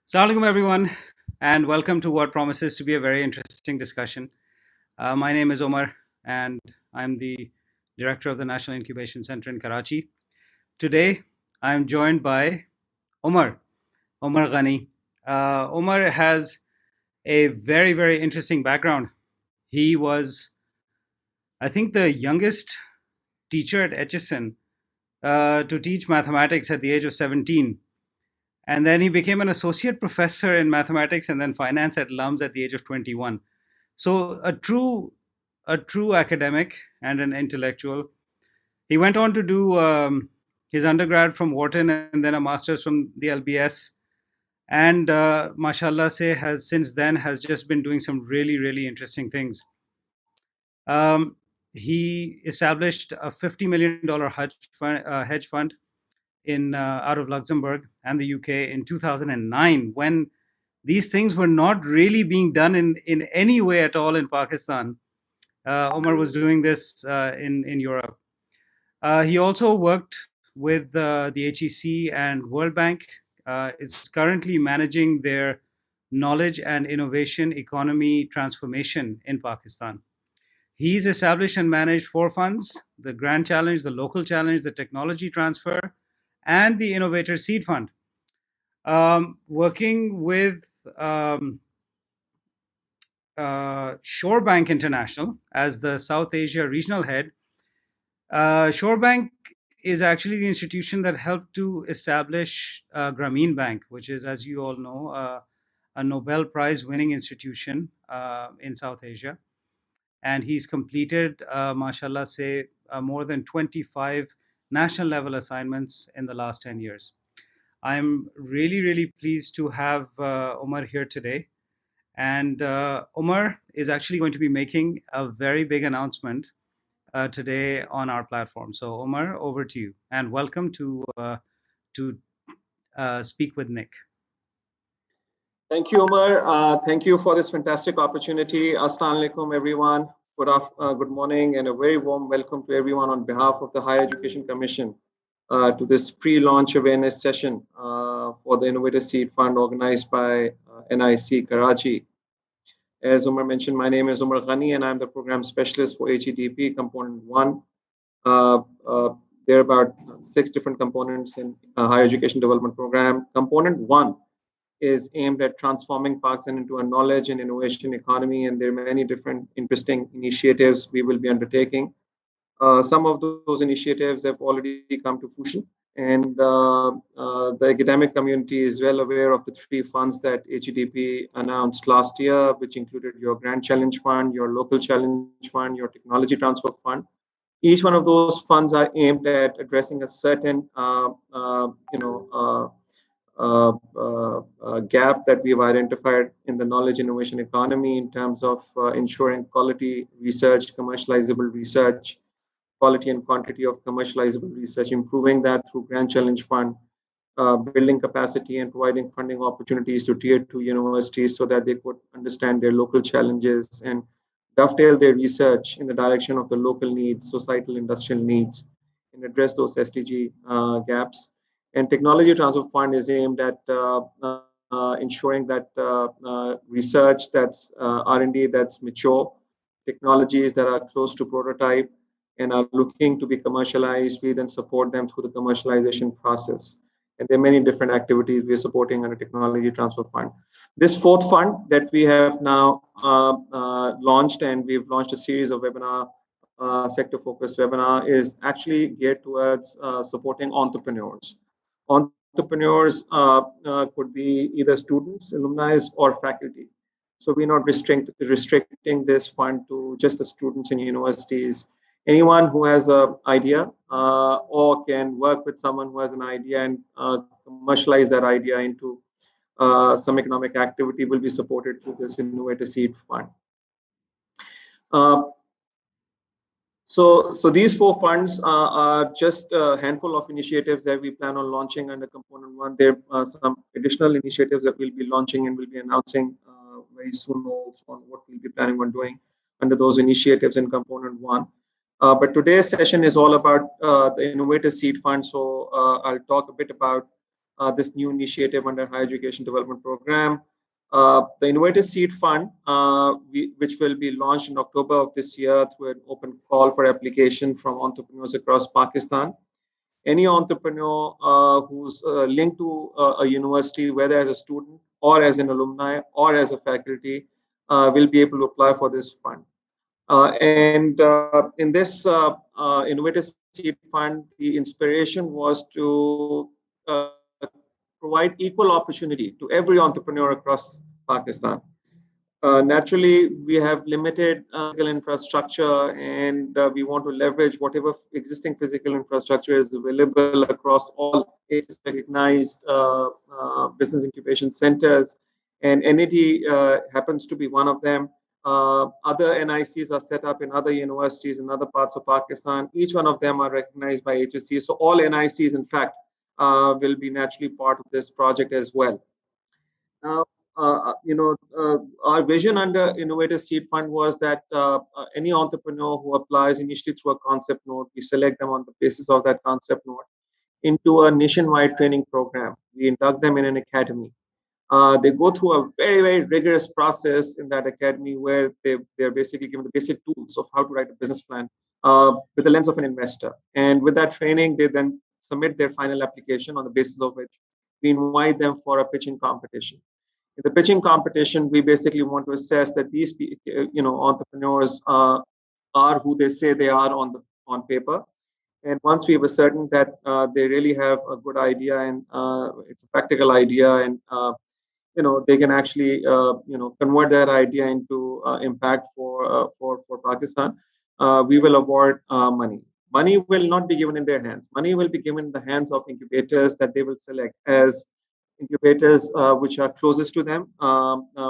Assalamu alaikum, everyone, and welcome to what promises to be a very interesting discussion. My name is Omar, and I'm the director of the National Incubation Center in Karachi. Today, I'm joined by Omer Ghani. Omar has a very, very interesting background. He was, I think, the youngest teacher at HSN to teach mathematics at the age of 17. And then he became an associate professor in mathematics and then finance at LUMS at the age of 21. So a true academic and an intellectual. He went on to do his undergrad from Wharton and then a master's from the LBS. And mashallah say has since then has just been doing some really, really interesting things. He established a $50 million hedge fund in out of Luxembourg and the UK in 2009 when these things were not really being done in any way at all in Pakistan. Omar was doing this in Europe. He also worked with the HEC and World Bank. Is currently managing their knowledge and innovation economy transformation in Pakistan. He's established and managed four funds: the Grand Challenge, the Local Challenge, the Technology Transfer, and the Innovator Seed Fund. Working with Shore Bank International as the South Asia regional head. Shore Bank is actually the institution that helped to establish Grameen Bank, which is, as you all know, a Nobel Prize winning institution in South Asia. And he's completed, mashallah, say more than 25 national level assignments in the last 10 years. I'm really, really pleased to have Omar here today. And Omar is actually going to be making a very big announcement today on our platform. So, Omar, over to you, and welcome to speak with Nick. Thank you, Omar. Thank you for this fantastic opportunity. Assalamu alaikum, everyone. Good morning, and a very warm welcome to everyone on behalf of the Higher Education Commission to this pre-launch awareness session for the Innovator Seed Fund organized by NIC Karachi. As Omar mentioned, my name is Omer Ghani, and I'm the program specialist for HECP Component 1. There are about 6 different components in higher education development program. Component 1 is aimed at transforming Pakistan into a knowledge and innovation economy, and there are many different interesting initiatives we will be undertaking. Some of those initiatives have already come to fruition, and the academic community is well aware of the 3 funds that HEDP announced last year, which included your Grand Challenge Fund, your Local Challenge Fund, your Technology Transfer Fund. Each one of those funds are aimed at addressing a certain gap that we've identified in the knowledge innovation economy in terms of ensuring quality research, commercializable research, quality and quantity of commercializable research, improving that through Grand Challenge Fund, building capacity and providing funding opportunities to tier 2 universities so that they could understand their local challenges and dovetail their research in the direction of the local needs, societal industrial needs, and address those SDG gaps. And Technology Transfer Fund is aimed at ensuring that research that's R&D that's mature, technologies that are close to prototype and are looking to be commercialized, we then support them through the commercialization process. And there are many different activities we are supporting under Technology Transfer Fund. This 4th fund that we have now launched, and we've launched a series of webinar, sector-focused webinar, is actually geared towards supporting entrepreneurs. Entrepreneurs could be either students, alumni, or faculty. So we're not restricting this fund to just the students in universities. Anyone who has an idea or can work with someone who has an idea and commercialize that idea into some economic activity will be supported through this Innovator Seed Fund. So these 4 funds are just a handful of initiatives that we plan on launching under Component 1. There are some additional initiatives that we'll be launching and we'll be announcing very soon also on what we'll be planning on doing under those initiatives in Component 1. But today's session is all about the Innovator Seed Fund. So I'll talk a bit about this new initiative under Higher Education Development Program. The Innovator Seed Fund, which will be launched in October of this year through an open call for application from entrepreneurs across Pakistan. Any entrepreneur who's linked to a university, whether as a student or as an alumni or as a faculty, will be able to apply for this fund. And in this Innovator Seed Fund, the inspiration was to provide equal opportunity to every entrepreneur across Pakistan. Naturally, we have limited physical infrastructure, and we want to leverage whatever existing physical infrastructure is available across all recognized business incubation centers, and NIT happens to be one of them. Other NICs are set up in other universities in other parts of Pakistan. Each one of them are recognized by HEC. So all NICs, in fact, will be naturally part of this project as well. Now, our vision under Innovator Seed Fund was that any entrepreneur who applies initially through a concept note, we select them on the basis of that concept note into a nationwide training program. We induct them in an academy. They go through a very, very rigorous process in that academy where they're basically given the basic tools of how to write a business plan with the lens of an investor. And with that training, they then submit their final application on the basis of which we invite them for a pitching competition. In the pitching competition, we basically want to assess that these entrepreneurs are who they say they are on paper. And once we've ascertained that they really have a good idea and it's a practical idea, and they can actually convert that idea into impact for Pakistan, we will award money. Money will not be given in their hands. Money will be given in the hands of incubators that they will select as incubators which are closest to them,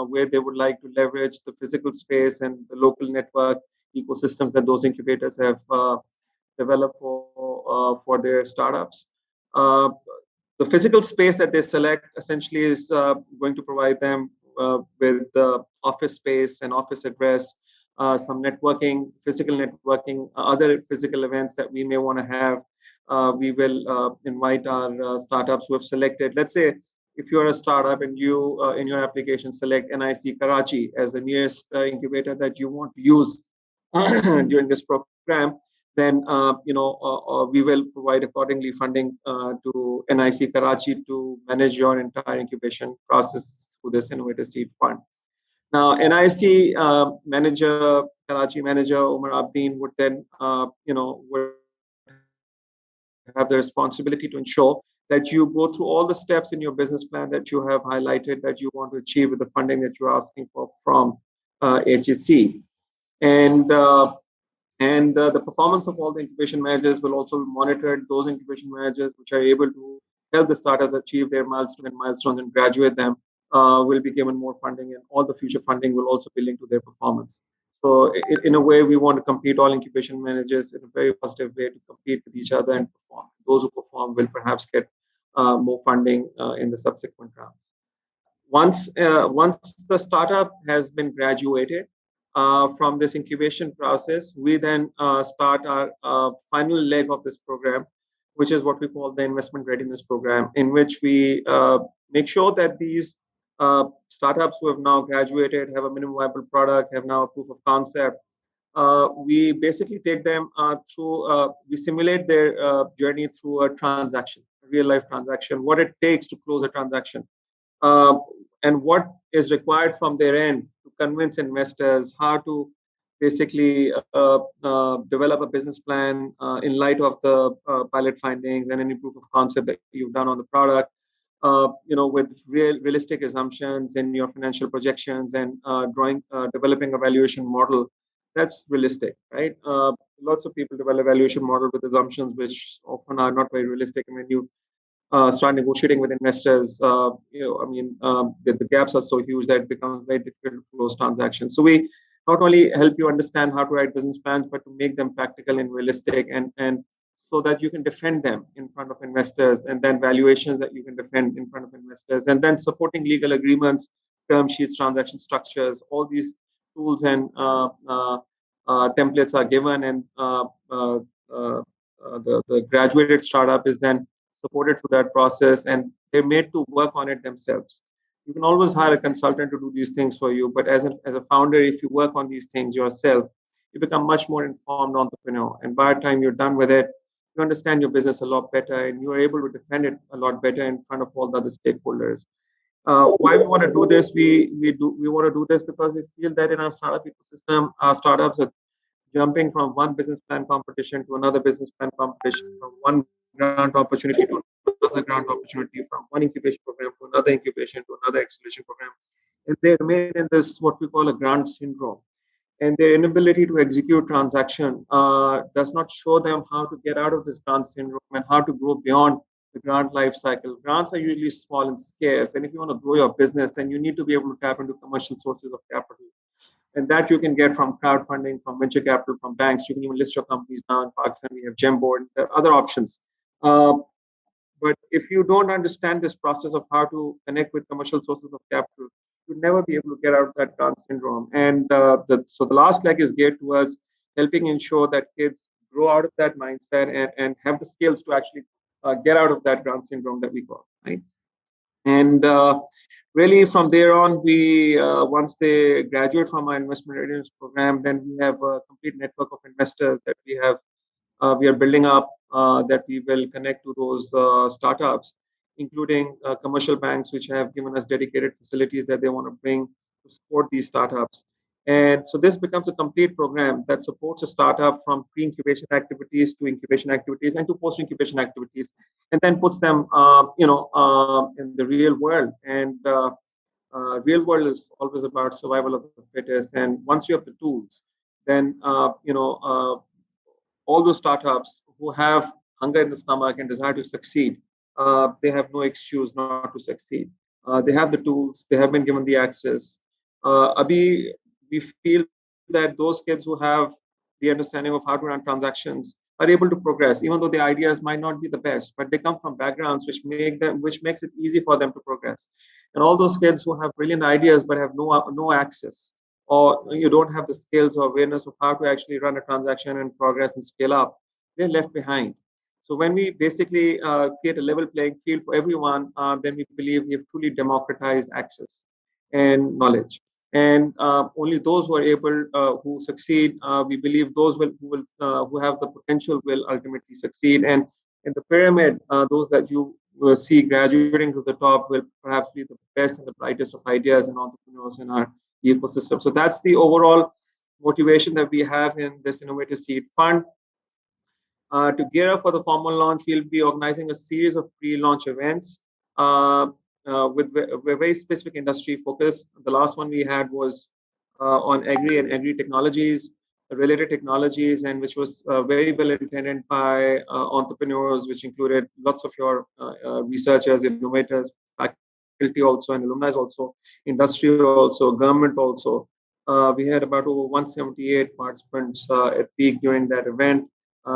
where they would like to leverage the physical space and the local network ecosystems that those incubators have developed for their startups. The physical space that they select essentially is going to provide them with the office space and office address, some networking, physical networking, other physical events that we may want to have. We will invite our startups who have selected. Let's say if you're a startup and you in your application select NIC Karachi as the nearest incubator that you want to use during this program, then we will provide accordingly funding to NIC Karachi to manage your entire incubation process through this Innovator Seed Fund. Now, NIC Karachi manager Omar Abedin would then would have the responsibility to ensure that you go through all the steps in your business plan that you have highlighted that you want to achieve with the funding that you're asking for from HEC. And the performance of all the incubation managers will also be monitored. Those incubation managers which are able to help the startups achieve their milestones and graduate them will be given more funding, and all the future funding will also be linked to their performance. So in a way, we want to compete all incubation managers in a very positive way to compete with each other and perform. Those who perform will perhaps get more funding in the subsequent round. Once the startup has been graduated from this incubation process, we then start our final leg of this program, which is what we call the investment readiness program, in which we make sure that these startups who have now graduated, have a minimum viable product, have now a proof of concept. We basically take them through, we simulate their journey through a transaction, a real life transaction, what it takes to close a transaction. And what is required from their end to convince investors, how to basically develop a business plan in light of the pilot findings and any proof of concept that you've done on the product, with realistic assumptions in your financial projections and developing a valuation model that's realistic, right? Lots of people develop a valuation model with assumptions which often are not very realistic. And when you start negotiating with investors, the gaps are so huge that it becomes very difficult to close transactions. So we not only help you understand how to write business plans, but to make them practical and realistic, and so that you can defend them in front of investors, and then valuations that you can defend in front of investors, and then supporting legal agreements, term sheets, transaction structures. All these tools and templates are given, and the graduated startup is then supported through that process, and They're made to work on it themselves. You can always hire a consultant to do these things for you, but as a founder, if you work on these things yourself, you become much more informed entrepreneur. And by the time you're done with it, you understand your business a lot better, and you're able to defend it a lot better in front of all the other stakeholders. Why we want to do this? We want to do this because we feel that in our startup ecosystem, our startups are jumping from one business plan competition to another business plan competition, from one grant opportunity to another grant opportunity, from one incubation program to another incubation to another acceleration program, and they remain in this what we call a grant syndrome. And their inability to execute transaction does not show them how to get out of this grant syndrome and how to grow beyond the grant life cycle. Grants are usually small and scarce, and if you want to grow your business, then you need to be able to tap into commercial sources of capital, and that you can get from crowdfunding, from venture capital, from banks. You can even list your companies now in Pakistan. We have Gemboard. There are other options. Uh, but if you don't understand this process of how to connect with commercial sources of capital, you'll never be able to get out of that grant syndrome. And so the last leg is geared towards helping ensure that kids grow out of that mindset and have the skills to actually get out of that grant syndrome that we call, right? And really, from there on, we once they graduate from our investment readiness program, then we have a complete network of investors that we are building up, that we will connect to those startups, including commercial banks, which have given us dedicated facilities that they want to bring to support these startups. And so this becomes a complete program that supports a startup from pre-incubation activities to incubation activities and to post-incubation activities, and then puts them, in the real world. And real world is always about survival of the fittest. And once you have the tools, then all those startups who have hunger in the stomach and desire to succeed, they have no excuse not to succeed. They have the tools, they have been given the access. Abhi, we feel that those kids who have the understanding of how to run transactions are able to progress, even though the ideas might not be the best, but they come from backgrounds which makes it easy for them to progress. And all those kids who have brilliant ideas but have no access, or you don't have the skills or awareness of how to actually run a transaction and progress and scale up, they're left behind. So when we basically create a level playing field for everyone, then we believe we have truly democratized access and knowledge. And only those who are able, who succeed, we believe those who have the potential will ultimately succeed. And in the pyramid, those that you will see graduating to the top will perhaps be the best and the brightest of ideas and entrepreneurs in our ecosystem. So that's the overall motivation that we have in this Innovator Seed Fund. To gear up for the formal launch, we'll be organizing a series of pre-launch events with very specific industry focus. The last one we had was on agri and agri technologies, related technologies, and which was very well attended by entrepreneurs, which included lots of your researchers, innovators, faculty also, and alumni also, industry also, government also. We had about over 178 participants at peak during that event.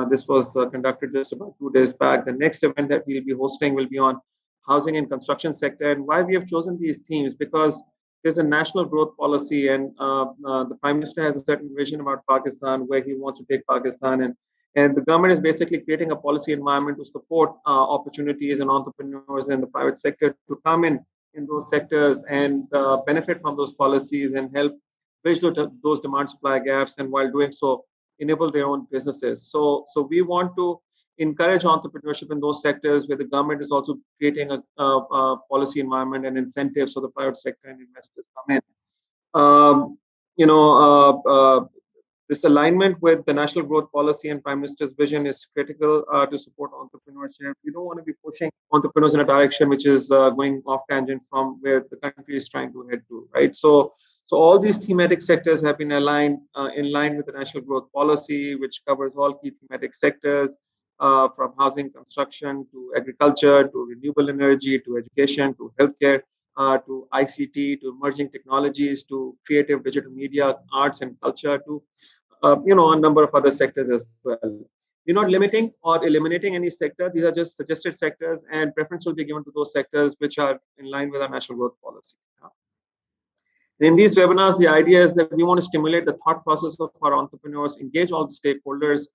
This was conducted just about 2 days back. The next event that we'll be hosting will be on housing and construction sector. And why we have chosen these themes, because there's a national growth policy, and the Prime Minister has a certain vision about Pakistan, where he wants to take Pakistan, and the government is basically creating a policy environment to support opportunities and entrepreneurs in the private sector to come in those sectors and benefit from those policies and help bridge those demand supply gaps, and while doing so, enable their own businesses. So we want to encourage entrepreneurship in those sectors where the government is also creating a policy environment and incentives so the private sector and investors come in. Um, you know, this alignment with the national growth policy and Prime Minister's vision is critical to support entrepreneurship. We don't want to be pushing entrepreneurs in a direction which is going off tangent from where the country is trying to head to, right? So all these thematic sectors have been aligned in line with the national growth policy, which covers all key thematic sectors, from housing, construction to agriculture to renewable energy to education to healthcare, to ICT to emerging technologies to creative digital media, arts and culture to a number of other sectors as well. We're not limiting or eliminating any sector. These are just suggested sectors, and preference will be given to those sectors which are in line with our national growth policy. In these webinars, the idea is that we want to stimulate the thought process of our entrepreneurs, engage all the stakeholders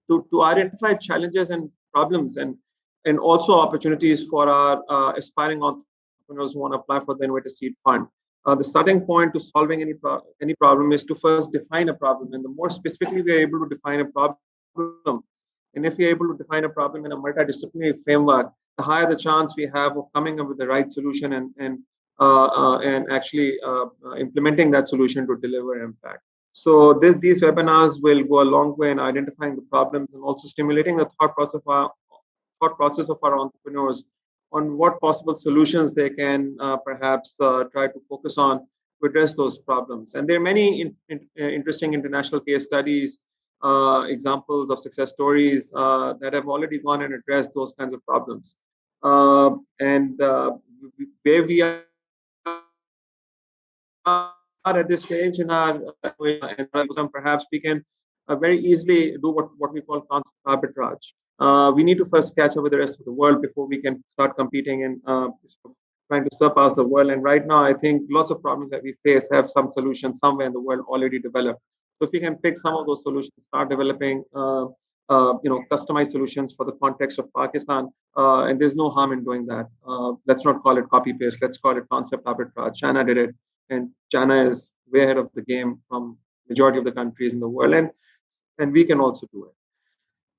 to identify challenges and problems, and and also opportunities for our aspiring entrepreneurs who want to apply for the Innovator Seed Fund. The starting point to solving any problem is to first define a problem, and the more specifically we are able to define a problem, and if we are able to define a problem in a multidisciplinary framework, the higher the chance we have of coming up with the right solution and actually implementing that solution to deliver impact. So these webinars will go a long way in identifying the problems and also stimulating the thought process of our entrepreneurs on what possible solutions they can perhaps try to focus on to address those problems. And there are many interesting international case studies, examples of success stories that have already gone and addressed those kinds of problems. And where we are at this stage in our perhaps we can very easily do what we call concept arbitrage. We need to first catch up with the rest of the world before we can start competing and trying to surpass the world. And right now, I think lots of problems that we face have some solutions somewhere in the world already developed. So if we can pick some of those solutions, start developing customized solutions for the context of Pakistan, and there's no harm in doing that. Let's not call it copy paste. Let's call it concept arbitrage. China did it, and China is way ahead of the game from majority of the countries in the world, and we can also do it.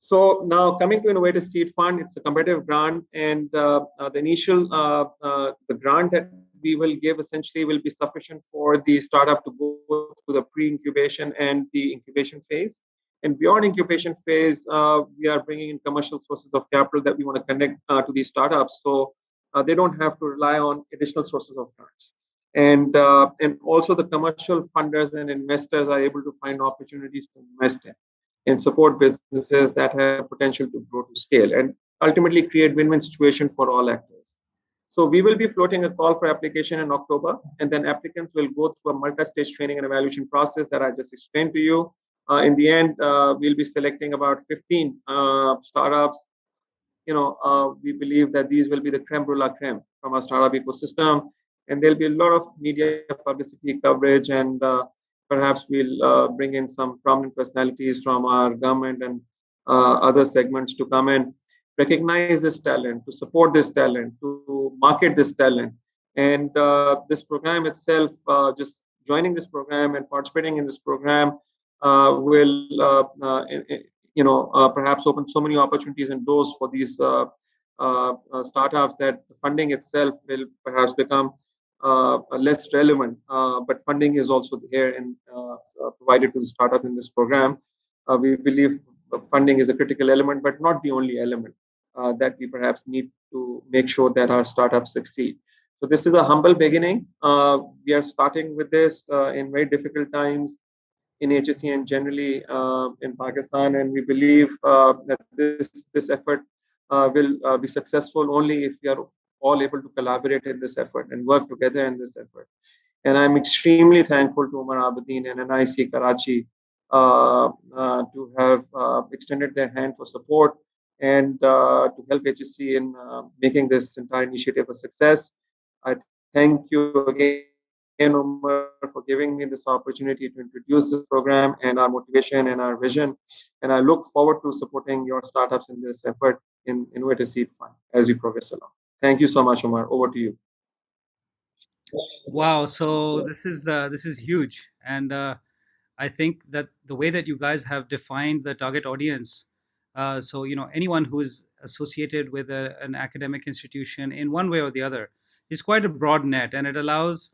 So now coming to Innovator Seed Fund, it's a competitive grant, and the initial the grant that we will give essentially will be sufficient for the startup to go through the pre-incubation and the incubation phase. And beyond incubation phase, we are bringing in commercial sources of capital that we want to connect to these startups, so they don't have to rely on additional sources of grants. And also the commercial funders and investors are able to find opportunities to invest in and support businesses that have potential to grow to scale and ultimately create win-win situation for all actors. So we will be floating a call for application in October, and then applicants will go through a multi-stage training and evaluation process that I just explained to you. In the end, we'll be selecting about 15 startups. We believe that these will be the creme brulee creme from our startup ecosystem, and there'll be a lot of media publicity coverage, and perhaps we'll bring in some prominent personalities from our government and other segments to come and recognize this talent, to support this talent, to market this talent. And this program itself, just joining this program and participating in this program will perhaps open so many opportunities and doors for these startups that the funding itself will perhaps become less relevant. But funding is also here and provided to the startup in this program. We believe funding is a critical element, but not the only element that we perhaps need to make sure that our startups succeed. So this is a humble beginning. We are starting with this in very difficult times in HEC and generally in Pakistan, and we believe that this effort will be successful only if we are all able to collaborate in this effort and work together in this effort. And I'm extremely thankful to Omar Abedin and NIC Karachi to have extended their hand for support and to help HEC in making this entire initiative a success. I thank you again, Omar, for giving me this opportunity to introduce this program and our motivation and our vision. And I look forward to supporting your startups in this effort in Innovator Seed Fund as we progress along. Thank you so much, Omar. Over to you. Wow, so this is huge, and I think that the way that you guys have defined the target audience, so anyone who is associated with an academic institution in one way or the other, is quite a broad net, and it allows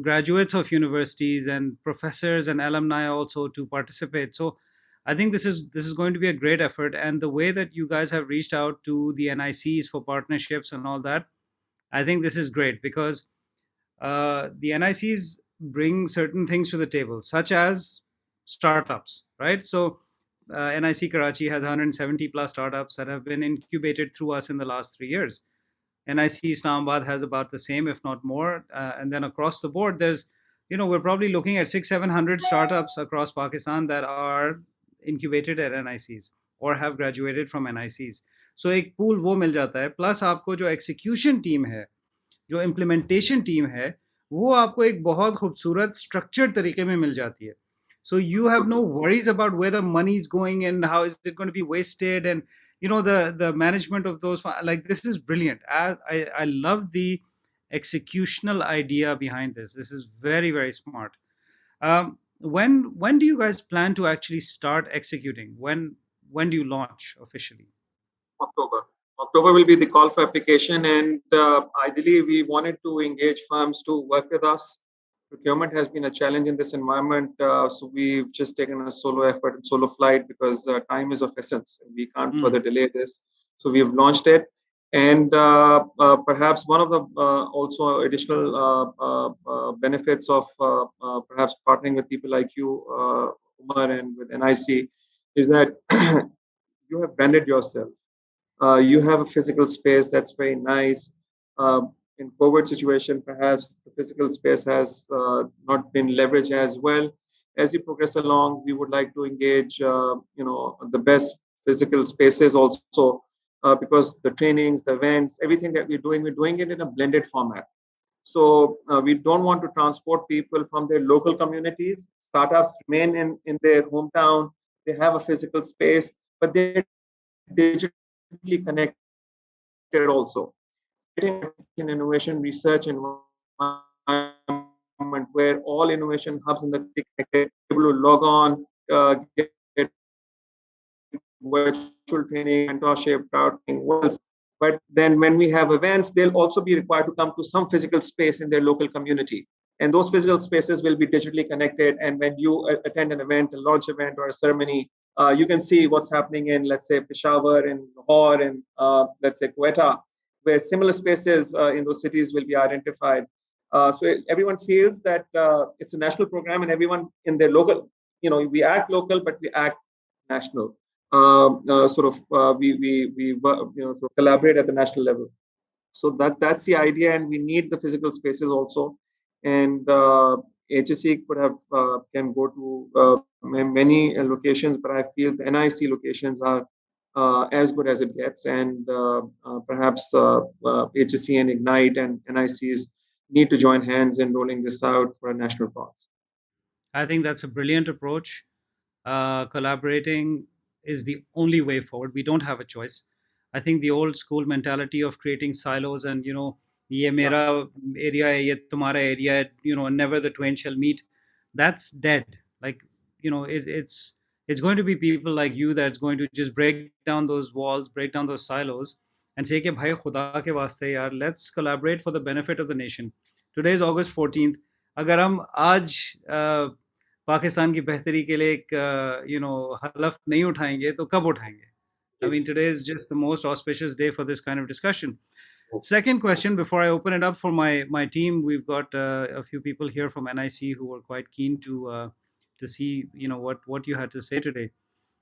graduates of universities and professors and alumni also to participate. So I think this is going to be a great effort, and the way that you guys have reached out to the NICs for partnerships and all that, I think this is great because the NICs bring certain things to the table, such as startups, right? So NIC Karachi has 170 plus startups that have been incubated through us in the last 3 years. NIC Islamabad has about the same, if not more. And then across the board, we're probably looking at 600-700 startups across Pakistan that are incubated at NICs or have graduated from NICs. So एक pool वो मिल जाता है, plus आपको जो execution team है, जो implementation team है, वो आपको एक बहुत खूबसूरत स्ट्रक्चर्ड तरीके में मिल जाती है. So you have no worries about where the money is going and how is it going to be wasted, and the management of those like this is brilliant. I love the executional idea behind this. This is very, very smart. When do you guys plan to actually start executing? When do you launch officially? October. October will be the call for application, and ideally, we wanted to engage firms to work with us. Procurement has been a challenge in this environment, so we've just taken a solo effort and solo flight because time is of essence, and we can't further Mm. delay this. So we've launched it, and perhaps one of the also additional benefits of perhaps partnering with people like you, Umar, and with NIC, is that you have branded yourself. You have a physical space that's very nice. In COVID situation, perhaps the physical space has not been leveraged as well. As you progress along, we would like to engage, the best physical spaces also, because the trainings, the events, everything that we're doing it in a blended format. So we don't want to transport people from their local communities. Startups remain in their hometown. They have a physical space, but they're digitally connected also. Creating an innovation research environment where all innovation hubs in the country are digitally connected, able to log on, get virtual training, mentorship, crowdfunding, what else? But then when we have events, they'll also be required to come to some physical space in their local community. And those physical spaces will be digitally connected. And when you attend an event, a launch event or a ceremony, you can see what's happening in, let's say, Peshawar, in Lahore, in let's say, Quetta, where similar spaces in those cities will be identified. So everyone feels that it's a national program, and everyone in their local, we act local, but we act national. Sort of, sort of collaborate at the national level. So that's the idea, and we need the physical spaces also. And HSE could have can go to many locations, but I feel the NIC locations are as good as it gets, and perhaps HSE and Ignite and NICs need to join hands in rolling this out for a national cause. I think that's a brilliant approach. Collaborating is the only way forward. We don't have a choice. I think the old school mentality of creating silos and ye Yeah. mera area hai, ye tumhara area hai, never the twain shall meet. That's dead. Like it's going to be people like you that's going to just break down those walls, break down those silos, and say कि भाई खुदा के वास्ते यार, let's collaborate for the benefit of the nation. Today is August 14th. अगर हम आज पाकिस्तान की बेहतरी के लिए एक हलफ नहीं उठाएंगे तो कब उठाएंगे? I mean, today is just the most auspicious day for this kind of discussion. Second question, before I open it up for my team, we've got a few people here from NIC who were quite keen to see what you had to say today.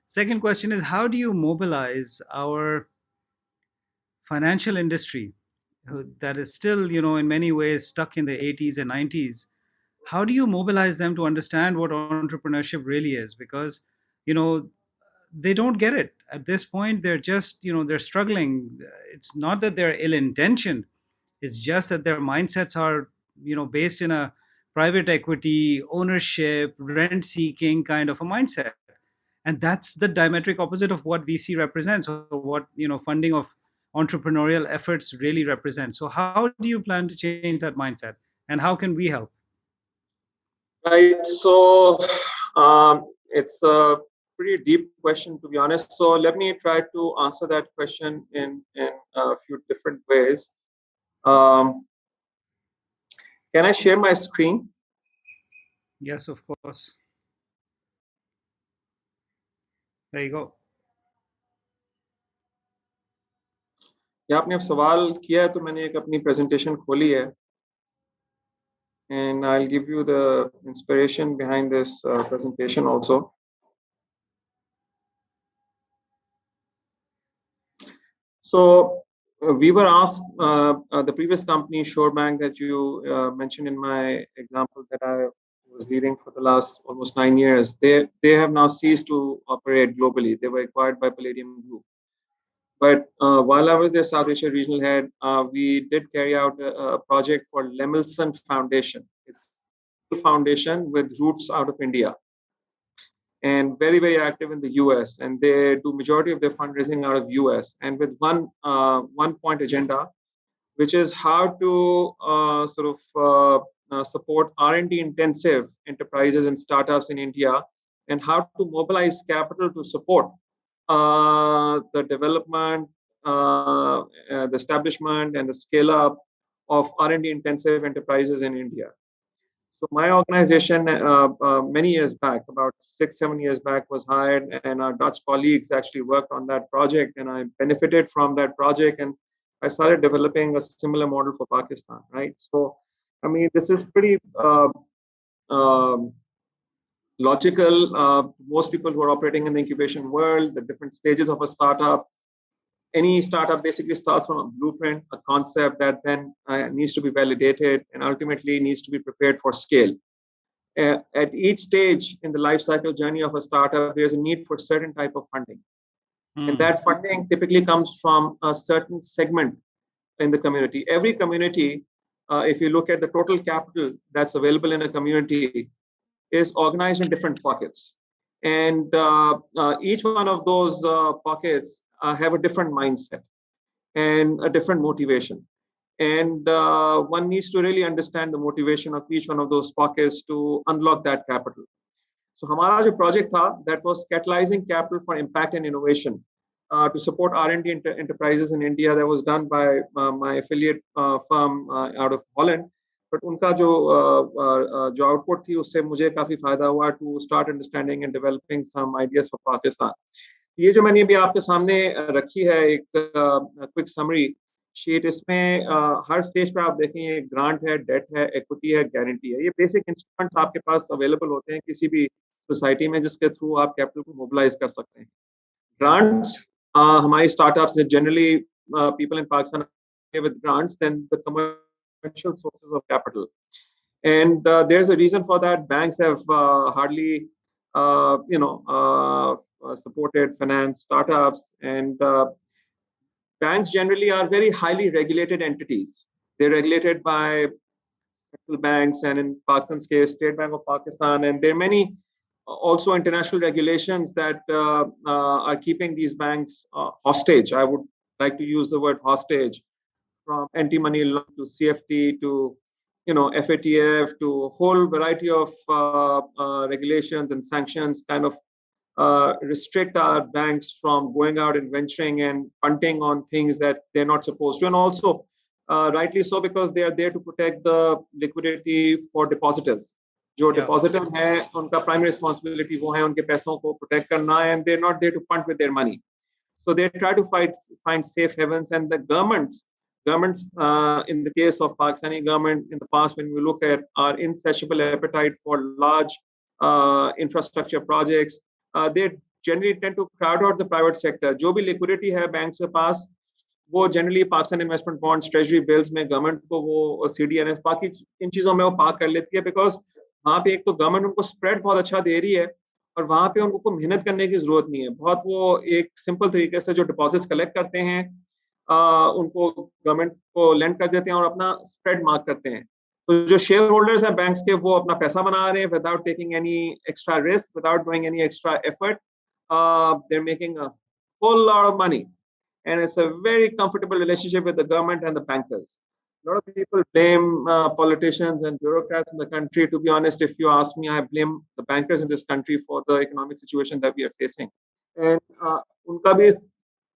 Second question is, how do you mobilize our financial industry that is still in many ways stuck in the 80s and 90s? How do you mobilize them to understand what entrepreneurship really is? Because you know they don't get it at this point. They're just they're struggling. It's not that they're ill intentioned, it's just that their mindsets are based in a private equity ownership rent seeking kind of a mindset, and that's the diametric opposite of what VC represents, or what funding of entrepreneurial efforts really represents. So how do you plan to change that mindset, and how can we help? Right. So it's a pretty deep question, to be honest. So let me try to answer that question in a few different ways. Um, can I share my screen? Yes, of course. There you go. या आपने अब सवाल किया है तो मैंने एक अपनी प्रेजेंटेशन खोली है, and I'll give you the inspiration behind this presentation also. So we were asked, the previous company, Shorebank, that you mentioned in my example that I was leading for the last almost 9 years, they have now ceased to operate globally. They were acquired by Palladium Group. But while I was their South Asia regional head, we did carry out a project for Lemelson Foundation. It's a foundation with roots out of India. and very, very active in the US. And they do majority of their fundraising out of US, and with one point agenda, which is how to support R&D intensive enterprises and startups in India, and how to mobilize capital to support the development, the establishment, and the scale up of R&D intensive enterprises in India. So my organization, many years back, about 6-7 years back, was hired, and our Dutch colleagues actually worked on that project, and I benefited from that project, and I started developing a similar model for Pakistan, right? So, I mean, this is pretty um logical. Most people who are operating in the incubation world, the different stages of a startup, any startup basically starts from a blueprint, a concept that then needs to be validated and ultimately needs to be prepared for scale. At each stage in the life cycle journey of a startup, there's a need for certain type of funding. And that funding typically comes from a certain segment in the community. Every community, if you look at the total capital that's available in a community, is organized in different pockets. And each one of those pockets have a different mindset and a different motivation. And one needs to really understand the motivation of each one of those pockets to unlock that capital. So हमारा जो project था, that was catalyzing capital for impact and innovation to support R&D enterprises in India. That was done by my affiliate firm out of Holland. But उनका जो output थी, उससे मुझे काफी फायदा हुआ to start understanding and developing some ideas for Pakistan. ये जो मैंने अभी आपके सामने रखी है एक क्विक समरी शीट, इसमें हर स्टेज पे आप देखें, ये ग्रांट है, डेट है, इक्विटी है, गारंटी है। ये बेसिक इंस्ट्रूमेंट्स आपके पास अवेलेबल होते हैं किसी भी सोसाइटी में, जिसके थ्रू आप कैपिटल को मोबिलाइज कर सकते हैं। ग्रांट्स, हमारी startups generally people in Pakistan with grants than the commercial sources of capital. And there's a reason for that. Banks have hardly, supported finance startups, and banks generally are very highly regulated entities. They're regulated by central banks, and in Pakistan's case, State Bank of Pakistan. And there are many also international regulations that are keeping these banks hostage. I would like to use the word hostage, from anti-money laundering to CFT to FATF to a whole variety of regulations and sanctions kind of restrict our banks from going out and venturing and punting on things that they're not supposed to. And also, rightly so, because they are there to protect the liquidity for depositors. जो depositor है, उनका primary responsibility वो है उनके पैसों को protect करना, and they're not there to punt with their money. So they try to find safe havens, and the governments, in the case of Pakistani government in the past, when we look at our insatiable appetite for large infrastructure projects, they generally tend to crowd out the private sector. जो भी liquidity है banks के पास, वो generally Pakistan investment bonds, treasury bills में government को वो CDNS बाकी इन चीजों में वो पार्क कर लेती है, because वहाँ पे एक तो government उनको spread बहुत अच्छा दे रही है, और वहाँ पे उनको मेहनत करने की जरूरत नहीं है। बहुत वो एक सिंपल तरीके से जो डिपॉजिट्स कलेक्ट करते हैं, उनको गवर्नमेंट को लेंड कर देते हैं और अपना स्प्रेड मार्क करते हैं। तो जो शेयर होल्डर्स हैं बैंक्स के, वो अपना पैसा बना रहे हैं without taking any extra risk, without doing any extra effort. They are making a whole lot of money, and it's a very comfortable relationship with the government and the bankers. A lot of people blame politicians and bureaucrats in the country. To be honest, if you ask me, I blame the bankers in this country for the economic situation that we are facing. And उनका भी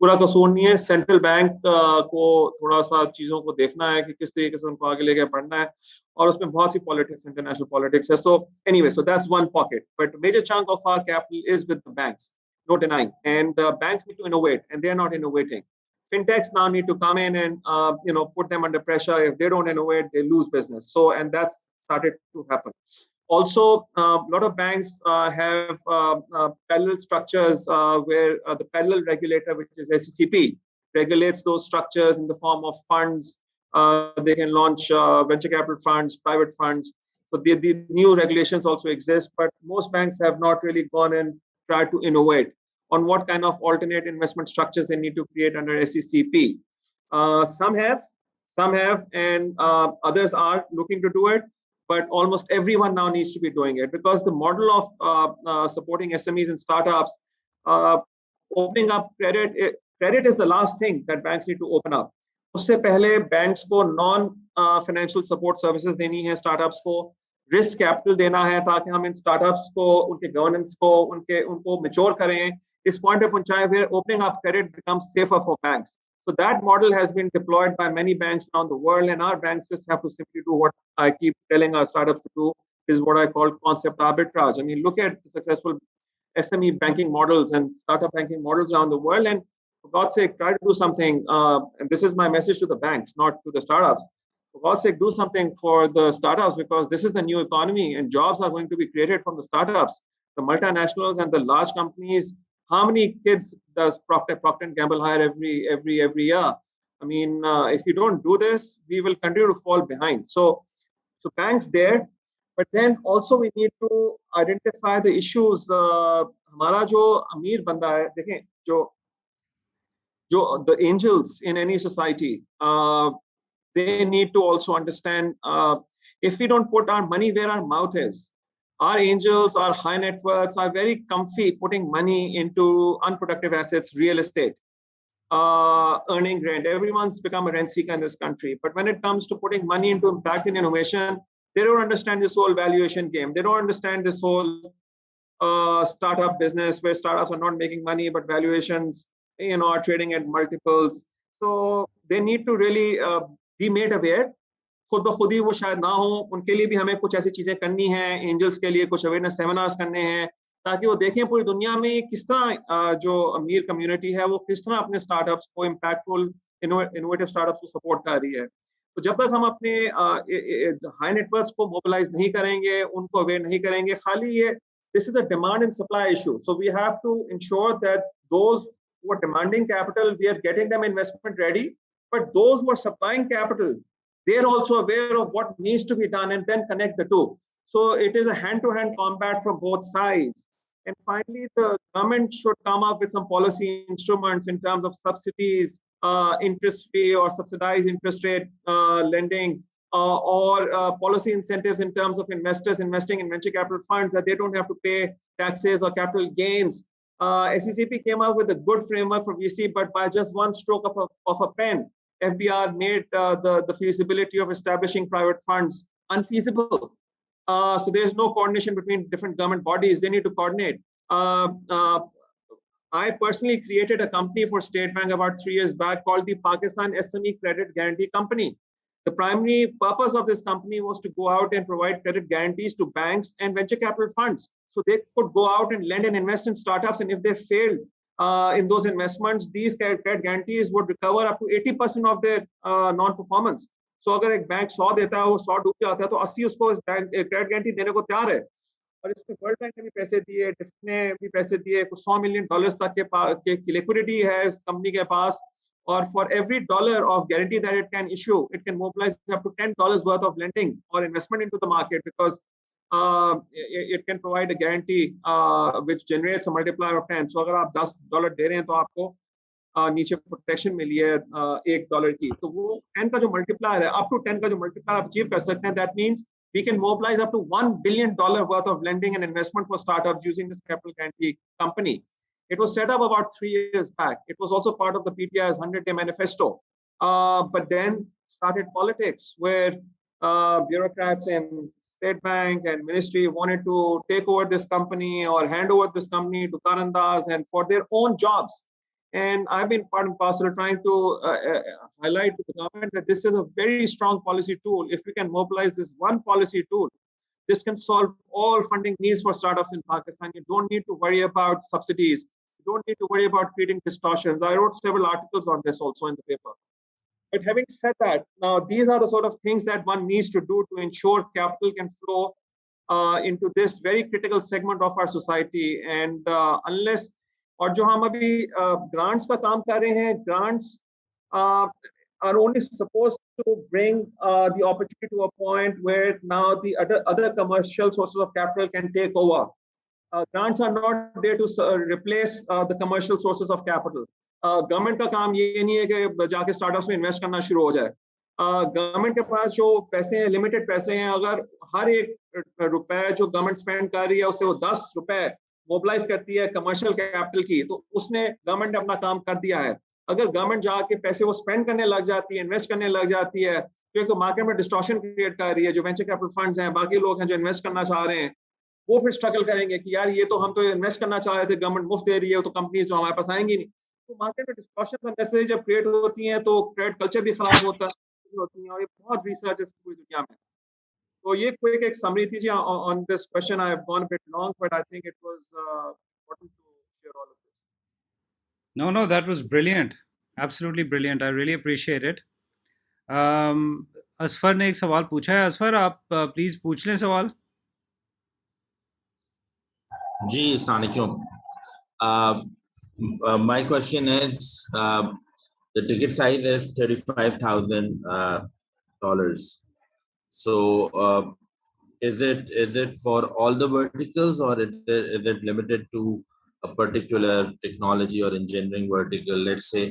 पूरा कसूर नहीं है। Central bank को थोड़ा सा चीजों को देखना है कि किस तरीके से उनको आगे लेके बढ़ना है, और उसमें बहुत सी पॉलिटिक्स, इंटरनेशनल पॉलिटिक्स है। So anyway, so that's one pocket, but major chunk of our capital is with the banks, no denying. And banks need to innovate, and they're not innovating. Fintechs now need to come in and put them under pressure. If they don't innovate, they lose business. So, and that's started to happen. Also, a lot of banks have parallel structures where the parallel regulator, which is HECP, regulates those structures in the form of funds. They can launch venture capital funds, private funds. So the new regulations also exist, but most banks have not really gone and tried to innovate on what kind of alternate investment structures they need to create under HECP. Some have, and others are looking to do it. but almost everyone now needs to be doing it, because the model of supporting SMEs and startups, opening up credit is the last thing that banks need to open up. उससे पहले banks को non financial support services देनी है startups को, risk capital देना है ताकि हम इन startups को, उनके governance को, उनको mature करें, इस point पे पहुंचाएं, where opening up credit becomes safer for banks. So that model has been deployed by many banks around the world, and our banks just have to simply do what I keep telling our startups to do, is what I call concept arbitrage. I mean, look at the successful SME banking models and startup banking models around the world, and for God's sake, try to do something. And this is my message to the banks, not to the startups. For God's sake, do something for the startups, because this is the new economy and jobs are going to be created from the startups. The multinationals and the large companies, how many kids does Procter & Gamble hire every year? I mean, if you don't do this, we will continue to fall behind. So banks there, but then also we need to identify the issues. हमारा जो अमीर बंदा है, देखें जो the angels in any society, they need to also understand, if we don't put our money where our mouth is, our angels, our high net worths are very comfy putting money into unproductive assets, real estate, earning rent. Everyone's become a rent seeker in this country. But when it comes to putting money into impact and innovation, they don't understand this whole valuation game. They don't understand this whole startup business where startups are not making money, but valuations, are trading at multiples. So they need to really be made aware. खुद ब खुद ही वो शायद ना हो, उनके लिए भी हमें कुछ ऐसी चीजें करनी है, एंजल्स के लिए कुछ अवेयरनेस सेमिनार्स करने हैं, ताकि वो देखें पूरी दुनिया में किस तरह जो अमीर कम्युनिटी है वो किस तरह अपने स्टार्टअप्स को, इम्पैक्टफुल इनोवेटिव स्टार्टअप्स को सपोर्ट कर रही है. तो जब तक हम अपने हाई नेटवर्क्स को मोबिलाइज नहीं करेंगे, उनको अवेयर नहीं करेंगे, खाली ये this is a demand and supply issue. So we have to ensure that those who are demanding capital, we are getting them investment ready, but those who are supplying capital, they're also aware of what needs to be done, and then connect the two. So it is a hand-to-hand combat from both sides. And finally, the government should come up with some policy instruments in terms of subsidies, interest-free or subsidized interest rate lending, or policy incentives in terms of investors investing in venture capital funds, that they don't have to pay taxes or capital gains. HECP came up with a good framework for VC, but by just one stroke of a pen, FBR made the feasibility of establishing private funds unfeasible. So there's no coordination between different government bodies. They need to coordinate. I personally created a company for State Bank about 3 years back called the Pakistan SME Credit Guarantee Company. The primary purpose of this company was to go out and provide credit guarantees to banks and venture capital funds. So they could go out and lend and invest in startups, and if they failed in those investments, these credit guarantees would recover up to 80% of their non-performance. So अगर एक bank 100 देता है, वो 100 डूब जाता है, तो 80 उसको क्रेडिट गारंटी देने को तैयार है. और इसमें वर्ल्ड बैंक ने भी पैसे दिए, डिफ ने भी पैसे दिए, कुछ $100 million तक के लिक्विडिटी है इस कंपनी के पास. Or for every dollar of guarantee that it can issue, it can mobilize up to $10 worth of lending or investment into the market, because it can provide a guarantee which generates a multiplier of 10. So अगर आप $10 दे रहे हैं तो आपको नीचे protection मिली है $1 की, तो वो 10 का जो मल्टीप्लायर है, अप टू 10 का जो मल्टीप्लायर आप अचीव कर सकते हैं, that means we can mobilize up to $1 billion worth of lending and investment for startups using this capital guarantee company. It was set up about 3 years back. It was also part of the PTI's 100-day manifesto. But then started politics, where bureaucrats in State Bank and Ministry wanted to take over this company or hand over this company to Karandas and for their own jobs. And I've been part and parcel trying to highlight to the government that this is a very strong policy tool. If we can mobilize this one policy tool, this can solve all funding needs for startups in Pakistan. You don't need to worry about subsidies. You don't need to worry about creating distortions. I wrote several articles on this also in the paper. But having said that, now these are the sort of things that one needs to do to ensure capital can flow into this very critical segment of our society. And unless, और जो हम अभी grants का काम कर रहे हैं, grants are only supposed to bring the opportunity to a point where now the other commercial sources of capital can take over. Grants are not there to replace the commercial sources of capital. Government का काम ये नहीं है कि जाके startups में invest करना शुरू हो जाए. गवर्नमेंट के पास जो पैसे हैं, लिमिटेड पैसे हैं, अगर हर एक रुपए जो गवर्नमेंट स्पेंड कर रही है उससे वो 10 रुपए मोबिलाइज करती है कमर्शियल कैपिटल की, तो उसने गवर्नमेंट ने अपना काम कर दिया है। अगर गवर्नमेंट जाके पैसे वो स्पेंड करने लग जाती है, इन्वेस्ट करने लग जाती है, तो एक तो मार्केट में डिस्टॉर्शन क्रिएट कर रही है। जो वेंचर कैपिटल फंड्स हैं, बाकी लोग हैं जो इन्वेस्ट करना चाह रहे हैं, वो फिर स्ट्रगल करेंगे कि यार ये तो हम तो इन्वेस्ट करना चाह रहे थे, गवर्नमेंट मुफ्त दे रही है, तो कंपनीज जो हमारे पास आएंगी नहीं। तो मार्केट में डिस्टॉर्शन अननेसेसरी जब क्रिएट होती हैं तो क्रेडिट कल्चर भी खराब होता होती है, और ये बहुत रिसर्च है पूरी दुनिया में। तो ये क्विक एक समरी थी जी on this question. I have gone bit long, but I think it was important to share all of this. No, that was brilliant. Absolutely brilliant. I really appreciate it. Asfar ने एक सवाल पूछा है. असफर, आप please पूछ लें सवाल. जी, अस्सलाम वालेकुम. My question is, the ticket size is $35,000. So, is it for all the verticals, or is it limited to a particular technology or engineering vertical? Let's say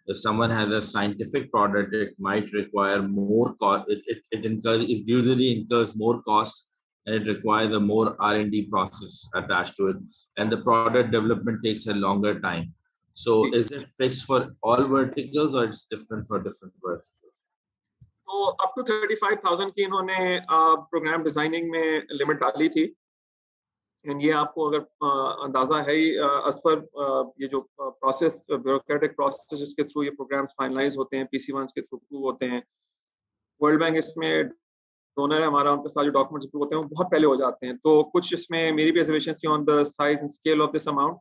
if someone has a scientific product, it might require more cost. It usually incurs more cost, and it requires a more R&D process attached to it, and the product development takes a longer time. So is it fixed for all verticals, or it's different for different verticals? तो up to 35,000 की इन्होंने programme designing में limit डाली थी। And ये आपको अगर अंदाजा है ही असफर, ये जो प्रोसेस, ब्यूरोक्रेटिक प्रोसेस जिसके थ्रू ये प्रोग्राम्स फाइनलाइज होते हैं, PC1 के थ्रू होते हैं, वर्ल्ड बैंक इसमें डोनर है हमारा, उनके साथ जो डॉक्यूमेंट्स अप्रूव होते हैं वो बहुत पहले हो जाते हैं। तो कुछ इसमें मेरी भी रिजर्वेशन थी on the size and scale of this amount,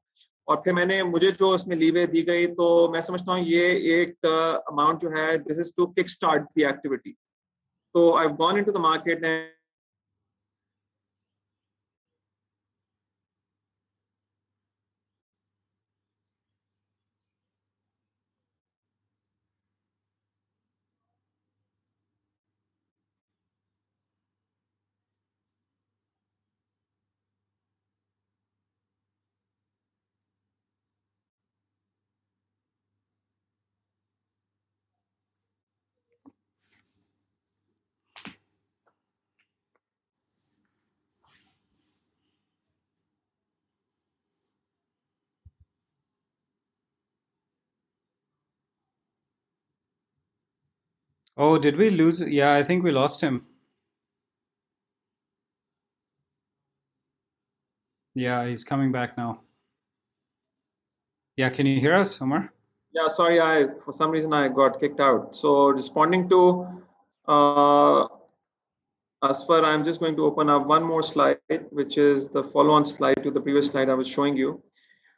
और फिर मुझे जो इसमें लीवे दी गई, तो मैं समझता हूँ ये एक अमाउंट जो है, this is to kick start the activity. तो I have gone into the market and Oh, did we lose? Yeah, I think we lost him. Yeah, he's coming back now. Yeah, can you hear us, Omar? yeah, sorry, for some reason I got kicked out. So responding to Asfar, I'm just going to open up one more slide, which is the follow-on slide to the previous slide I was showing you.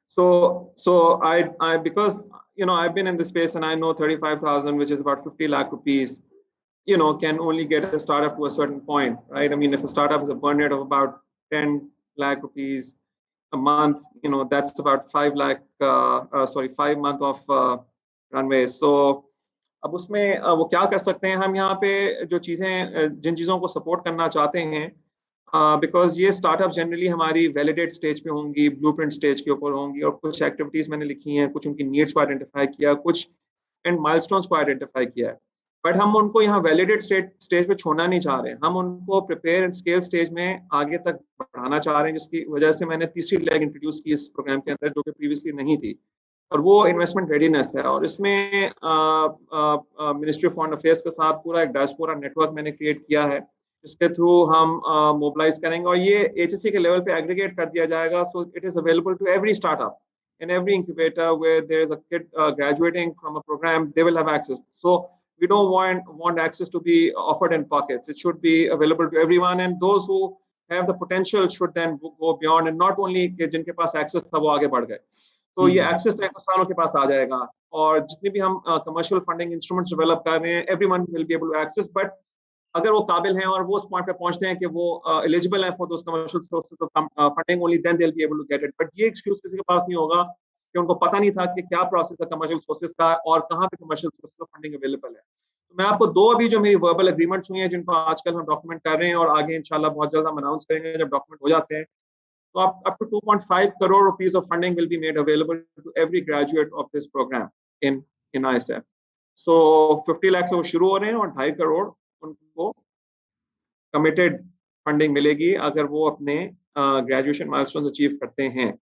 So I because I've been in this space and I know 35,000, which is about 50 lakh rupees, can only get a startup to a certain point, right? I mean, if a startup has a burn rate of about 10 lakh rupees a month, that's about 5 lakh, 5 months of runway. So अब उसमें वो क्या कर सकते हैं हम यहाँ पे, जो चीज़ें जिन चीज़ों को सपोर्ट करना चाहते हैं, बिकॉज ये स्टार्टअप जनरली हमारी वैलिडेट स्टेज पे होंगी, ब्लूप्रिंट स्टेज के ऊपर होंगी, और कुछ एक्टिविटीज़ मैंने लिखी हैं, कुछ उनकी नीड्स को आइडेंटिफाई किया, कुछ एंड माइलस्टोन्स को आइडेंटिफाई किया है। बट हम उनको यहाँ वैलिडेट स्टेज पे छोड़ना नहीं चाह रहे हैं, हम उनको प्रिपेयर एंड स्केल स्टेज में आगे तक बढ़ाना चाह रहे हैं, जिसकी वजह से मैंने तीसरी लेग इंट्रोड्यूस की इस प्रोग्राम के अंदर, जो कि प्रीवियसली नहीं थी, और वो इन्वेस्टमेंट रेडीनेस है। और इसमें मिनिस्ट्री ऑफ फॉरेन अफेयर्स के साथ पूरा एक डायस्पोरा नेटवर्क मैंने क्रिएट किया है, जिसके थ्रू हम मोबिलाइज करेंगे, और ये HEC के लेवल पे एग्रीगेट कर दिया जाएगा। So it is available to every startup in every incubator where there is a kid graduating from a program, they will have access. So we don't want access to be offered in pockets. It should be available to everyone, and those who have the potential should then go beyond, and not only कि जिनके पास access था वो आगे बढ़ गए। तो ये access तो किसानों के पास आ जाएगा, और जितने भी हम commercial funding instruments develop कर रहे हैं, everyone will be able to access, but अगर वो काबिल हैं और वो उस पॉइंट पे पहुंचते हैं कि वो एलिजिबल हैं फॉर दोस कमर्शियल सोर्सेज, तो funding only then they will be able to get it. But ये एक्सक्यूज किसी के पास नहीं होगा कि उनको पता नहीं था कि क्या प्रोसेस है कमर्शियल सोर्सेज का, और कहाँ पे commercial sources of funding available है। तो मैं आपको दो अभी जो मेरी वर्बल एग्रीमेंट्स हुई हैं, जिनको आजकल हम डॉक्यूमेंट कर रहे हैं, और आगे इंशाल्लाह बहुत जल्द हम अनाउंस करेंगे जब डॉक्यूमेंट हो जाते हैं, तो आप up to 2.5 crore rupees of funding will be made available to every graduate of this program in ISF. सो 50 लाख से वो शुरू हो रहे हैं और 2.5 करोड़ उनको कमिटेड फंडिंग मिलेगी अगर वो अपने ग्रेजुएशन माइलस्टोन्स अचीव करते हैं।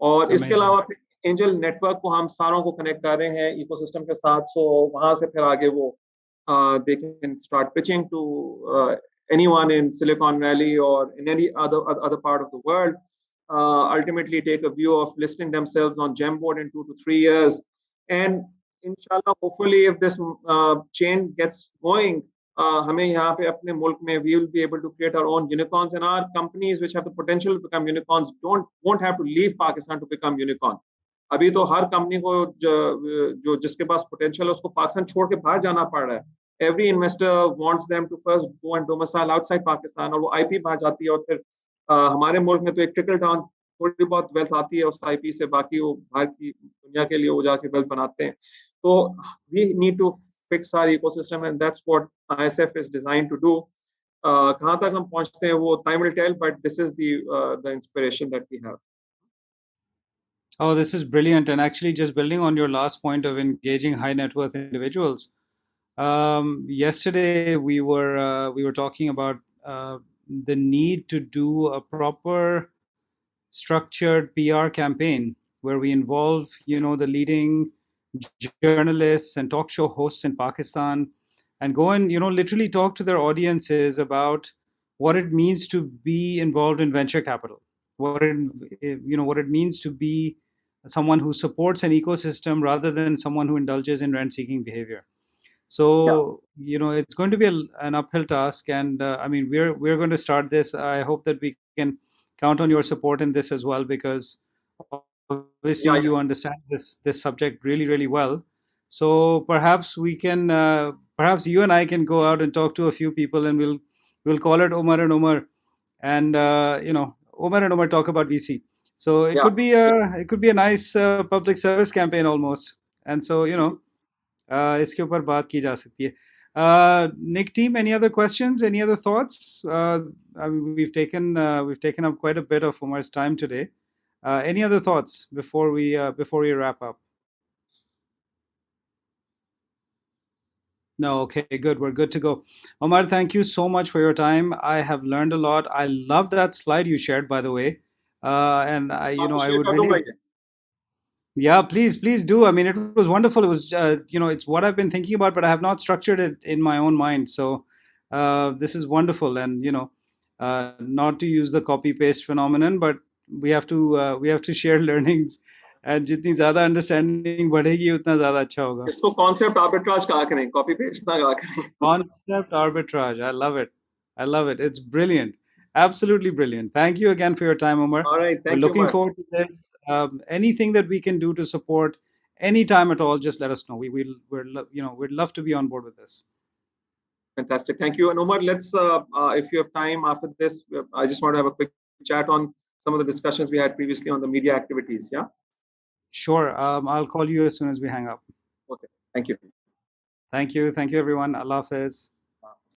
और इसके Amazing. अलावा फिर एंजल नेटवर्क को हम सारों को कनेक्ट कर रहे हैं इकोसिस्टम के साथ, सो वहां से फिर आगे वो they can start pitching to anyone in Silicon Valley or in any other part of the world. Ultimately, take a view of listing themselves on Gemboard in 2 to 3 years, and inshallah, hopefully, if this chain gets going, हमें यहाँ पे अपने मुल्क में we will be able to create our own unicorns, and our companies which have the potential to become unicorns won't have to leave Pakistan to become unicorn. अभी तो हर company को जो जिसके पास पोटेंशियल है उसको पाकिस्तान छोड़ के बाहर जाना पड़ रहा है। Every investor wants them to first go and domicile outside Pakistan, और वो आईपी बाहर जाती है, और फिर हमारे मुल्क में तो एक ट्रिकल डाउन थोड़ी बहुत वेल्थ आती है उस आईपी से, बाकी वो बाहर की दुनिया के लिए वो जाके वेल्थ बनाते हैं। तो we need to fix our ecosystem and that's what ISF is designed to do. कहाँ तक हम पहुंचते हैं वो time will tell, but this is the inspiration that we have. Oh, this is brilliant. And actually, just building on your last point of engaging high net worth individuals, yesterday we were talking about the need to do a proper structured PR campaign where we involve, the leading journalists and talk show hosts in Pakistan, and go and, literally talk to their audiences about what it means to be involved in venture capital, what it means to be someone who supports an ecosystem rather than someone who indulges in rent-seeking behavior. So, it's going to be an uphill task, and I mean, we're going to start this. I hope that we can count on your support in this as well, because obviously you understand this subject really, really well. So perhaps we can, perhaps you and I can go out and talk to a few people, and we'll call it Omar and Omar, and Omar and Omar talk about VC. So it could be a nice public service campaign almost. And so इसके ऊपर बात की जा सकती है. Nick team, any other questions? Any other thoughts? I mean, we've taken up quite a bit of Omar's time today. Any other thoughts before we wrap up? No, okay, good. We're good to go. Omar, thank you so much for your time. I have learned a lot. I love that slide you shared, by the way. And I would really, yeah, please do. I mean, it was wonderful. It was, it's what I've been thinking about, but I have not structured it in my own mind. So this is wonderful, and not to use the copy paste phenomenon, but we have to share learnings, and जितनी ज़्यादा understanding बढ़ेगी उतना ज़्यादा अच्छा होगा. इसको concept arbitrage कहा करें, कॉपी पेस्ट ना कहा करें. Concept arbitrage. I love it. I love it. It's brilliant. Absolutely brilliant. Thank you again for your time, Omar. All right, We're thank you, looking Omar. forward to this. Anything that we can do to support anytime at all, just let us know. We'd love to be on board with this. Fantastic, thank you. And Omar, let's if you have time after this, I just want to have a quick chat on some of the discussions we had previously on the media activities. Yeah. Sure. I'll call you as soon as we hang up. Okay. Thank you. Thank you. Thank you, everyone. Allah Hafiz.